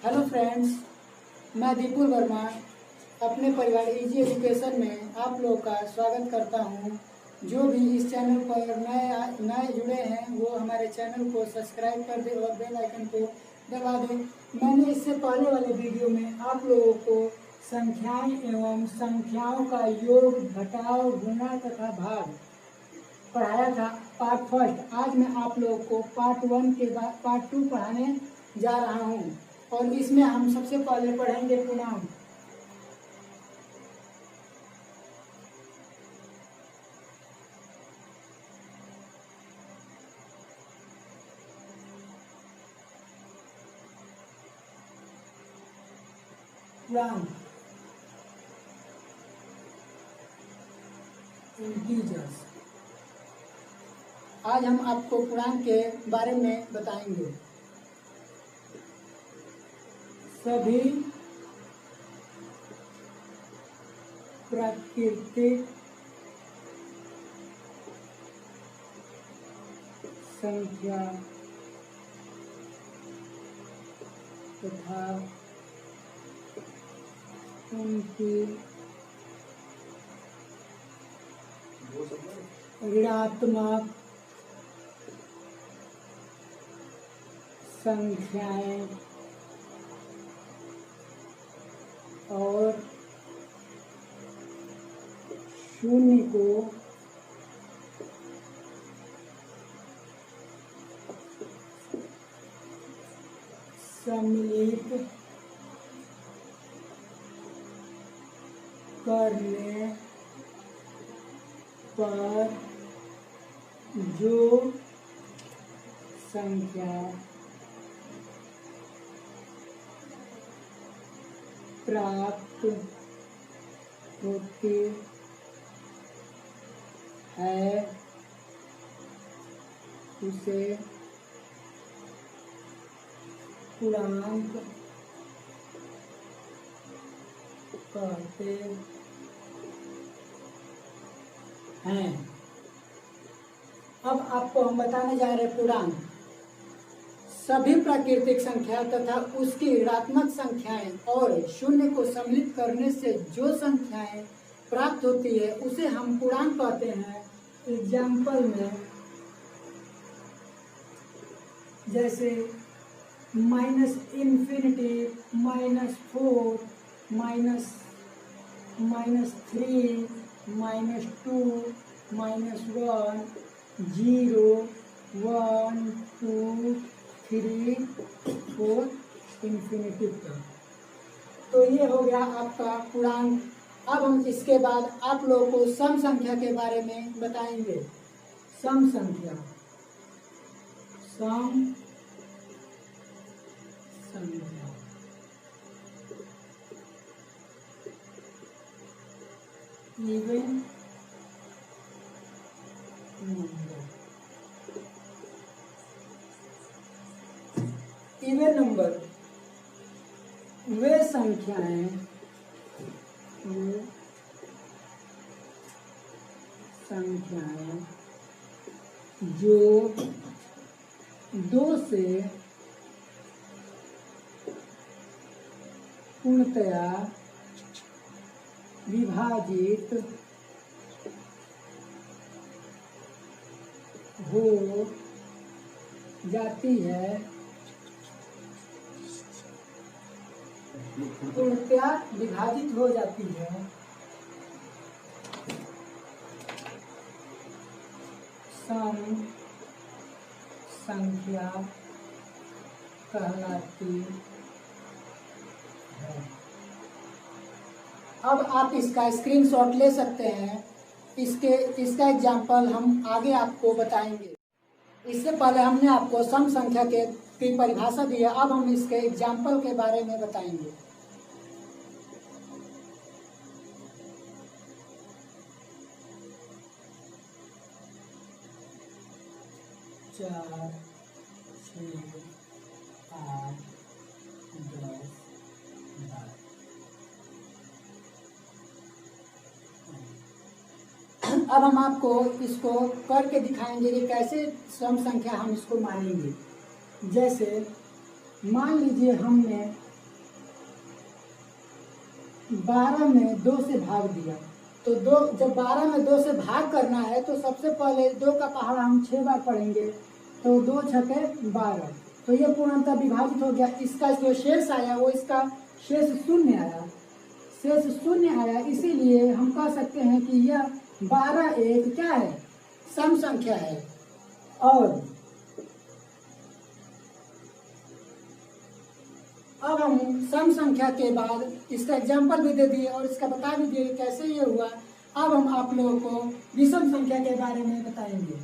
Hello friends, मैं the people Verma अपने परिवार इजी एजुकेशन में आप लोगों का स्वागत करता हूं। जो भी इस चैनल पर नए जुड़े हैं वो हमारे चैनल को सब्सक्राइब कर दे और बेल आइकन को दबा दें। मैंने इससे पहले वाले वीडियो में आप लोगों को संख्याएं एवं संख्याओं का योग, घटाव, गुणा तथा भाग पढ़ाया था, पार्ट फर्स्ट। आज मैं आप लोगों को पार्ट 1 के बाद पार्ट 2 पढ़ाने जा रहा हूं और इसमें हम सबसे पहले पढ़ेंगे पूर्णांक। पूर्णांक इंटीजर्स। आज हम आपको पूर्णांक के बारे में बताएंगे। सभी प्राकृतिक संख्या तथा उनकी ऋणात्मक संख्याएं और शून्य को सम्मिलित करने पर जो संख्या प्राप्त होती है उसे पूर्णांक कहते हैं। अब आपको हम बताने जा रहे हैं पूर्णांक। सभी प्राकृतिक संख्या तथा उसकी ऋणात्मक संख्याएं और शून्य को सम्मिलित करने से जो संख्याएं प्राप्त होती है उसे हम पूर्णांक कहते हैं। एग्जाम्पल में जैसे -∞, -4, -3, -2, -1, 0, 1, 2, 3, 4 इंफिनिटी तक। तो ये हो गया आपका पूर्णांक। अब हम इसके बाद आप लोगों को सम संख्या के बारे में बताएंगे। सम संख्या, सम संख्या इवन नंबर। इवन नंबर वे संख्याएं जो 2 से पूर्णतया विभाजित हो जाती है, पूर्णतया विभाजित हो जाती है, सम संख्या कहलाती है। अब आप इसका स्क्रीनशॉट ले सकते हैं। इसका एग्जाम्पल हम आगे आपको बताएंगे। इससे पहले हमने आपको सम संख्या की परिभाषा दी है। अब हम इसके एग्जाम्पल के बारे में बताएंगे। चार, 6, 8, 10, 12। अब हम आपको इसको करके दिखाएंगे कि कैसे सम संख्या हम इसको मानेंगे। जैसे मान लीजिए हमने 12 में 2 से भाग दिया, तो जब 12 में 2 से भाग करना है तो सबसे पहले 2 का पहाड़ा हम 6 बार पढ़ेंगे, तो 2 छके 12, तो ये पूर्णतः विभाजित हो गया। इसका जो शेष आया वो इसका शेष शून्य आया, शेष शून्य आया, इसीलिए हम कह सकते हैं कि यह 12 एक क्या है, सम संख्या है। और अब हम सम संख्या के बाद इसका एग्जाम्पल भी दे दिए और इसका बता भी दिए कैसे ये हुआ। अब हम आप लोगों को विषम संख्या के बारे में बताएंगे।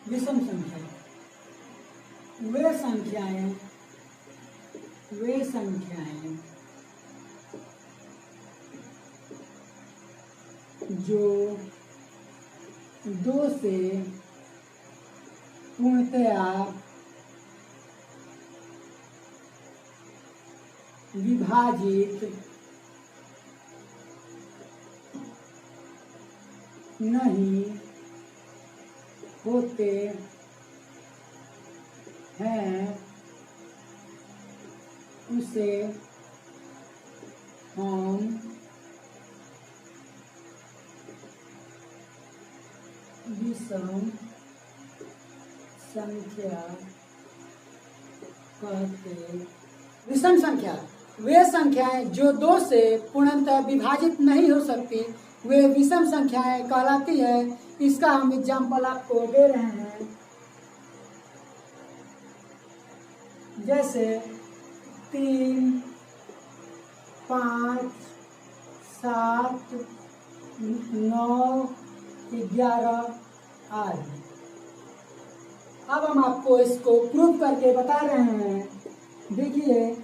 विषम संख्या वे संख्याएं जो 2 से पूर्णतया विभाजित नहीं होते हैं, उसे हम विषम संख्या कहते हैं। विषम संख्या वे संख्याएं जो 2 से पूर्णतः विभाजित नहीं हो सकती, वे विषम संख्याएं कहलाती है। इसका हम एग्जाम्पल आपको दे रहे हैं, जैसे 3, 5, 7, 9, 11 आदि। अब हम आपको इसको प्रूव करके बता रहे हैं। देखिए,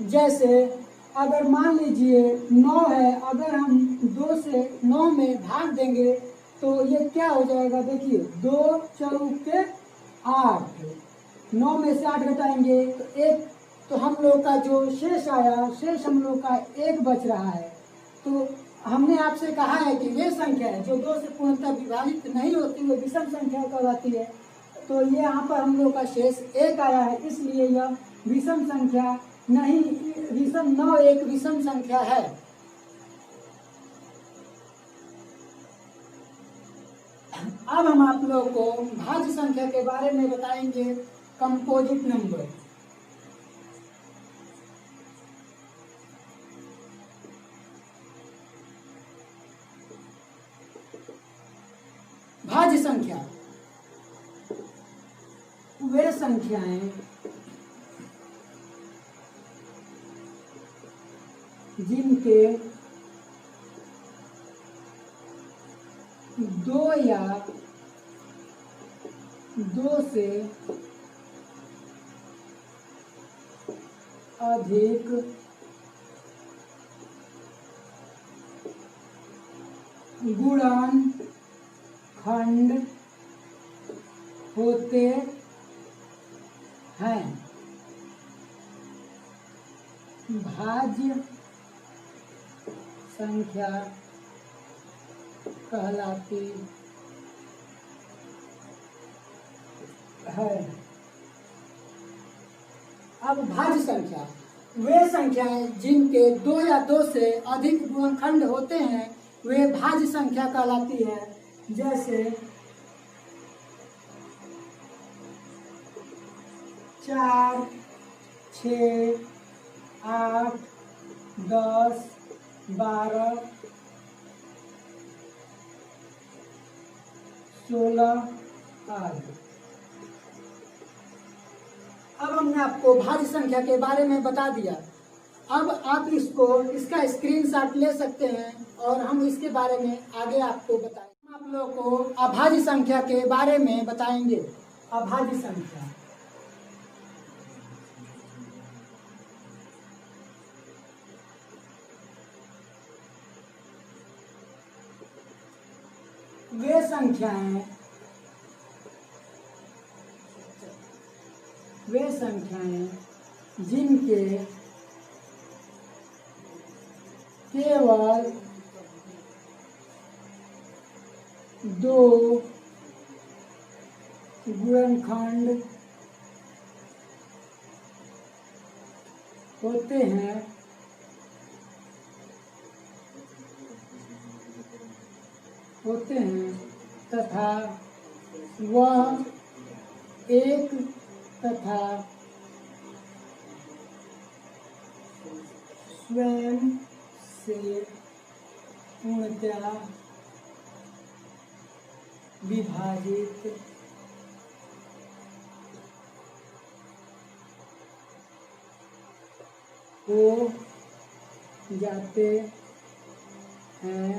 जैसे अगर मान लीजिए 9 है, अगर हम 2 से 9 में भाग देंगे तो ये क्या हो जाएगा, देखिए 2 चौके 8, 9 में से 8 घटाएंगे तो 1, तो हम लोग का जो शेष आया, शेष हम लोग का 1 बच रहा है। तो हमने आपसे कहा है कि वे संख्या है जो 2 से पूर्णतः विभाजित नहीं होती, वो विषम संख्या कहलाती है। तो ये यहाँ पर हम लोग का शेष 1 आया है, इसलिए यह विषम संख्या नहीं, विषम 9 एक विषम संख्या है। अब हम आप लोगों को भाज्य संख्या के बारे में बताएंगे, कंपोजिट नंबर। भाज्य संख्या वे संख्याएं जिनके 2 या 2 से अधिक गुणनखंड होते हैं, भाज्य संख्या कहलाती है। अब भाज्य संख्या वे संख्याएं जिनके 2 या 2 से अधिक गुणनखंड होते हैं, वे भाज्य संख्या कहलाती है। जैसे 4, 6, 8, 10, 12, 16 आदि। अब हमने आपको भाज्य संख्या के बारे में बता दिया। अब आप इसका स्क्रीनशॉट ले सकते हैं और हम इसके बारे में आगे आपको बताएंगे। हम आप लोगों को अभाज्य संख्या के बारे में बताएंगे। अभाज्य संख्या वे संख्याएं जिनके केवल दो गुणनखंड होते हैं तथा वह एक तथा स्वयं से पूर्णतया विभाजित हो जाते हैं।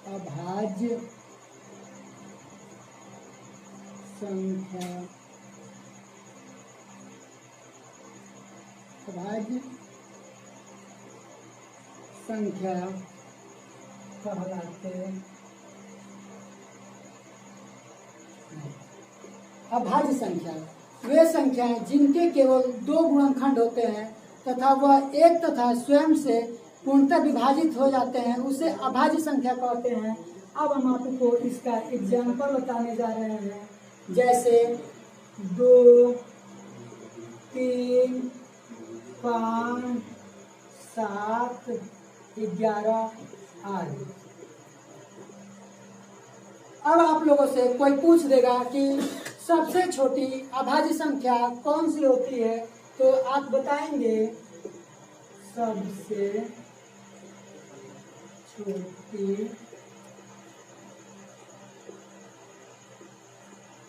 अभाज्य संख्या कहलाते हैं। अभाज्य संख्या वे संख्याएं जिनके केवल दो गुणनखंड होते हैं तथा वह एक तथा स्वयं से पूर्णतः विभाजित हो जाते हैं, उसे अभाज्य संख्या कहते हैं। अब हम आपको इसका एग्जाम्पल बताने जा रहे हैं, जैसे 2, 3, 5, 7, 11 आदि। अब आप लोगों से कोई पूछ देगा कि सबसे छोटी अभाज्य संख्या कौन सी होती है, तो आप बताएंगे सबसे छोटी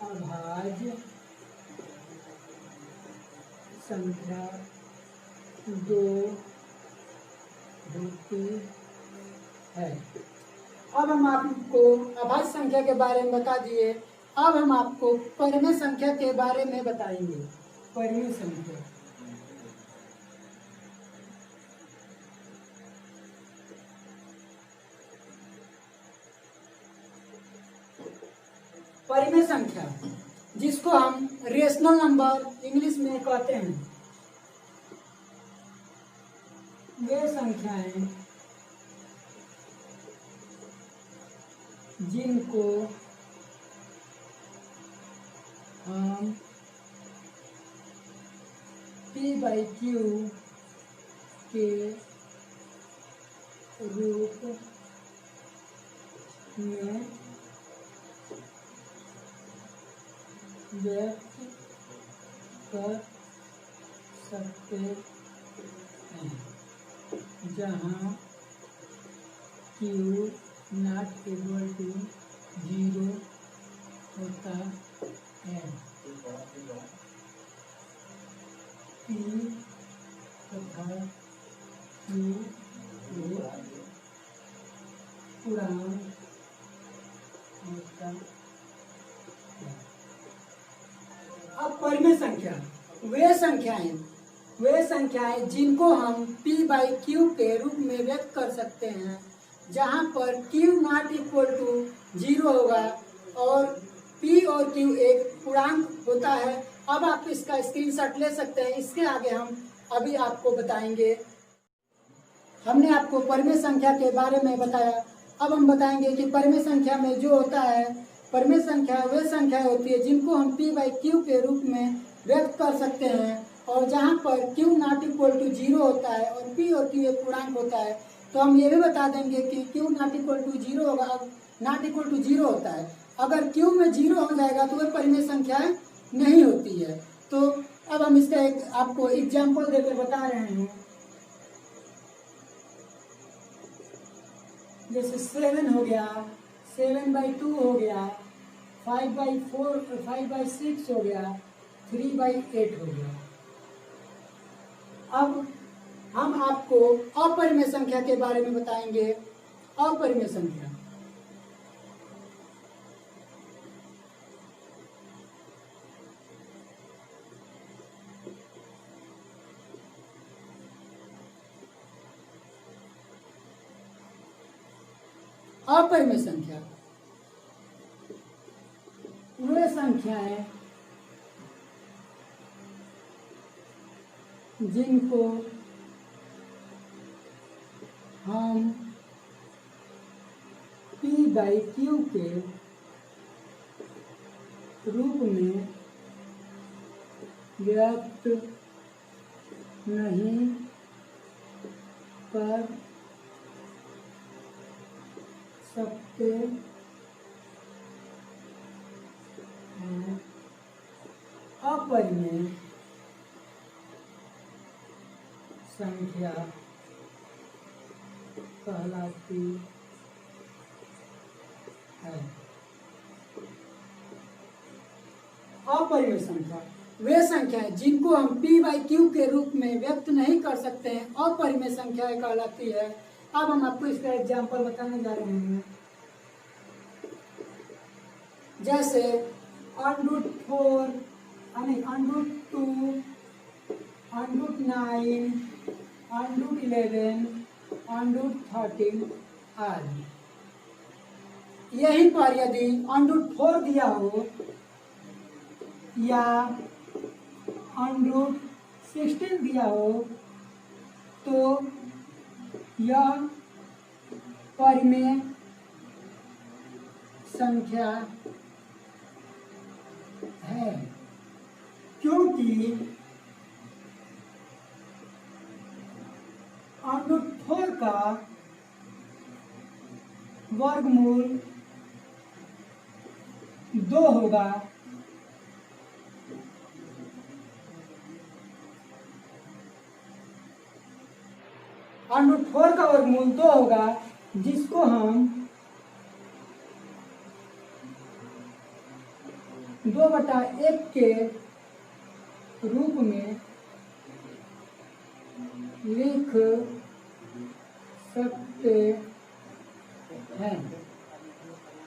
अभाज्य संख्या 2 होती है। अब हम आपको अभाज्य संख्या के बारे में बता दिए। अब हम आपको परिमेय संख्या के बारे में बताएंगे। परिमेय संख्या परिमेय संख्या जिसको हम रेशनल नंबर इंग्लिश में कहते हैं, वे संख्याएं जिनको हम P/Q के रूप में व्यक्त कर सकते हैं, जहाँ Q not equal to 0 होता है। P तथा Q पूर्णांक होता है। अब परिमेय संख्या वे संख्याएं जिनको हम P/Q के रूप में व्यक्त कर सकते हैं, जहां पर Q नॉट इक्वल टू 0 होगा और P और Q एक पूर्णांक होता है। अब आप इसका स्क्रीनशॉट ले सकते हैं। इसके आगे हम अभी आपको बताएंगे। हमने आपको परिमेय संख्या के बारे में बताया। अब हम बताएंगे कि परिमेय संख्या में जो होता है, परिमेय संख्या वे संख्याएं होती है जिनको हम P/Q के रूप में व्यक्त कर सकते हैं, और जहां पर Q नॉट इक्वल टू 0 होता है और P और Q एक पूर्णांक होता है। तो हम ये भी बता देंगे कि Q नॉट इक्वल टू 0 होगा, नॉट इक्वल टू 0 होता है। अगर Q में 0 हो जाएगा तो वह परिमेय संख्याएं नहीं होती है। तो अब हम इसका एक आपको एग्जाम्पल देकर बता रहे हैं। जैसे 7 हो गया, 7/2 हो गया, 5/4, 5/6 हो गया, 3/8 हो गया। अब हम आपको अपरिमेय संख्या के बारे में बताएंगे। अपरिमेय संख्या अपरिमेय संख्या वे संख्याएं जिनको हम P/Q बाई क्यू के रूप में व्यक्त नहीं कर सकते हैं। अपरिमेय संख्या कहलाती है। अपरिमेय संख्या वे संख्याएं जिनको हम p बाई क्यू के रूप में व्यक्त नहीं कर सकते हैं, अपरिमेय संख्याएं कहलाती है। अब हम आपको इसका एग्जाम्पल बताने जा रहे हैं। जैसे √4 √2 √9 √11 √13 आदि। यहीं पर यदि √4 दिया हो या √16 दिया हो तो यह परिमेय संख्या है, क्योंकि √4 का वर्गमूल 2 होगा। √4 का वर्गमूल 2 होगा, जिसको हम 2/1 के रूप में लिख सकते हैं।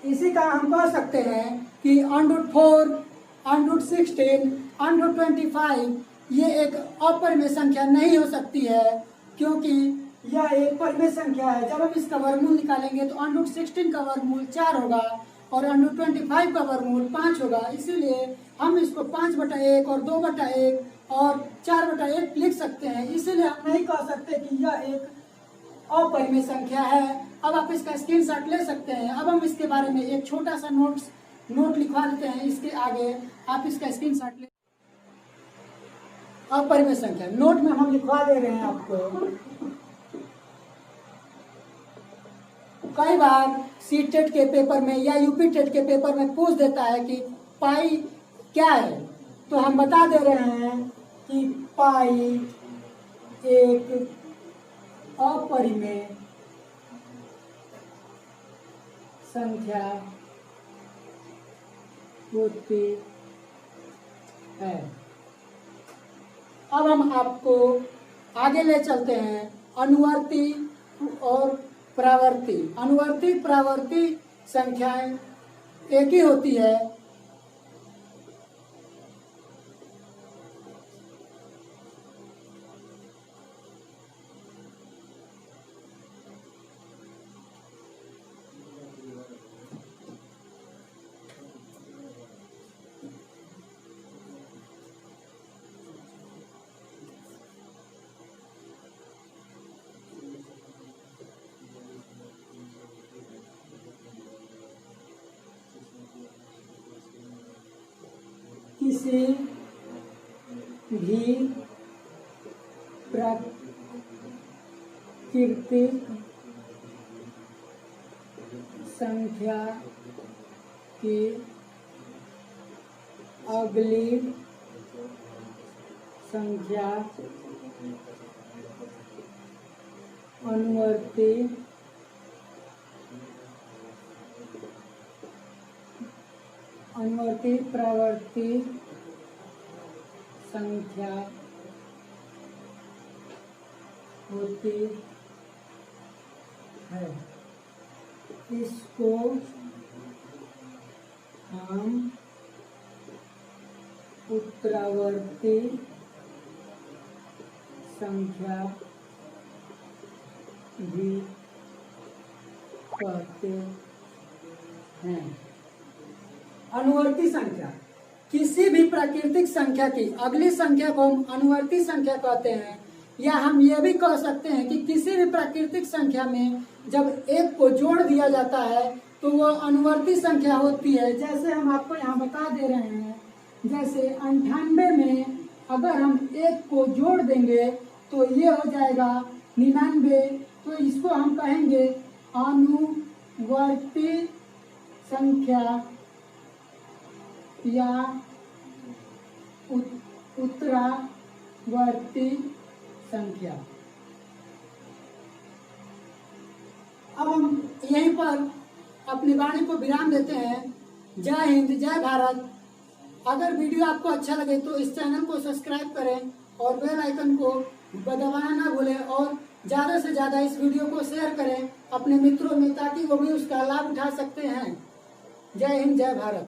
इसी का हम कह सकते हैं कि √4 √16 √25 ये एक अपरिमेय संख्या नहीं हो सकती है, क्योंकि यह एक परिमेय संख्या है। जब हम इसका वर्गमूल निकालेंगे तो √16 का वर्गमूल 4 होगा और √25 का वर्गमूल 5 होगा। इसीलिए हम इसको 5/1 और 2/1 और 4/1 लिख सकते हैं। इसीलिए हम नहीं कह सकते कि यह एक अपरिमेय संख्या है। अब आप इसका स्क्रीनशॉट ले सकते हैं। अब हम इसके बारे में एक छोटा सा नोट लिखवा देते हैं। इसके आगे आप इसका स्क्रीनशॉट ले। अपरिमेय संख्या नोट में हम लिखवा दे रहे हैं आपको। कई बार सीटेट के पेपर में या यूपी टेट के पेपर में पूछ देता है कि पाई क्या है, तो हम बता दे रहे हैं कि पाई एक अपरिमेय संख्या होती है। अब हम आपको आगे ले चलते हैं। अनुवर्ती और प्रावर्ती। अनुवर्ती प्रावर्ती संख्याएं एक ही होती है। किसी भी प्राकृतिक संख्या की अगली संख्या अनुवर्ती प्रावर्ती संख्या होती है। इसको हम उत्तरावर्ती संख्या भी कहते हैं। अनुवर्ती संख्या किसी भी प्राकृतिक संख्या की अगली संख्या को हम अनुवर्ती संख्या कहते हैं। या हम ये भी कह सकते हैं कि किसी भी प्राकृतिक संख्या में जब एक को जोड़ दिया जाता है तो तो वो अनुवर्ती संख्या होती है। जैसे हम आपको यहाँ बता दे रहे हैं, जैसे 98 में अगर हम 1 को जोड़ देंगे तो ये हो जाएगा 99। तो इसको हम कहेंगे अनुवर्ती संख्या या उत्तरावर्ती संख्या। अब हम यहीं पर अपनी वाणी को विराम देते हैं। जय हिंद, जय भारत। अगर वीडियो आपको अच्छा लगे तो इस चैनल को सब्सक्राइब करें और बेल आइकन को दबाना ना भूलें और ज़्यादा से ज़्यादा इस वीडियो को शेयर करें अपने मित्रों में, ताकि वो भी उसका लाभ उठा सकते हैं। जय हिंद, जय भारत।